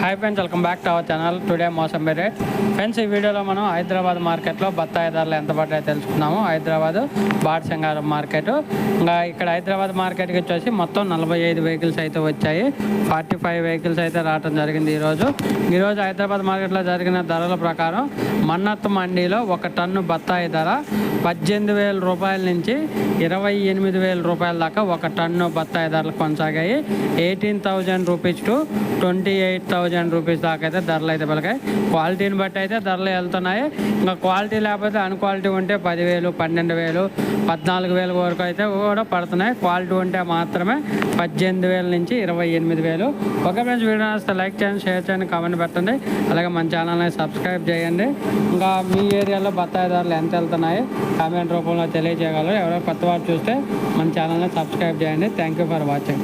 Hi friends, welcome back to our channel. Today mosambi rate. Friends, ఈ వీడియోలో మనం హైదరాబాద్ మార్కెట్లో బత్తాయి ధరలు ఎంత పడ్డాయో తెలుసుకున్నాము. హైదరాబాద్ బాటసింగారం మార్కెట్. ఇంకా ఇక్కడ హైదరాబాద్ మార్కెట్కి వచ్చేసి మొత్తం 45 వెహికల్స్ అయితే వచ్చాయి. 45 వెహికల్స్ అయితే రావడం జరిగింది ఈరోజు హైదరాబాద్ మార్కెట్లో జరిగిన ధరల ప్రకారం మన్నత్ మండీలో ఒక టన్ను బత్తాయి ధర 18,000 రూపాయల నుంచి 28,000 రూపాయల దాకా ఒక టన్ను బత్తాయి ధరలు కొనసాగాయి. 18,000 రూపీస్ టు 28,000 రూపీస్ దాకా అయితే ధరలు అయితే పలికాయి. క్వాలిటీని బట్టి అయితే ధరలు వెళ్తున్నాయి. ఇంకా క్వాలిటీ లేకపోతే అన్క్వాలిటీ ఉంటే 10,000, 12,000, 14,000 వరకు అయితే కూడా పడుతున్నాయి. క్వాలిటీ ఉంటే మాత్రమే 18,000 నుంచి 28,000. ఓకే ఫ్రెండ్స్, వీడియో వస్తే లైక్ చేయండి, షేర్ చేయండి, కామెంట్ పెట్టండి. అలాగే మన ఛానల్ని సబ్స్క్రైబ్ చేయండి. ఇంకా మీ ఏరియాలో బత్తాయి ధరలు ఎంత వెళ్తున్నాయి కామెంట్ రూపంలో తెలియజేయగలరు. ఎవరో కొత్త వారు చూస్తే మన ఛానల్ని సబ్స్క్రైబ్ చేయండి. Thank you for watching.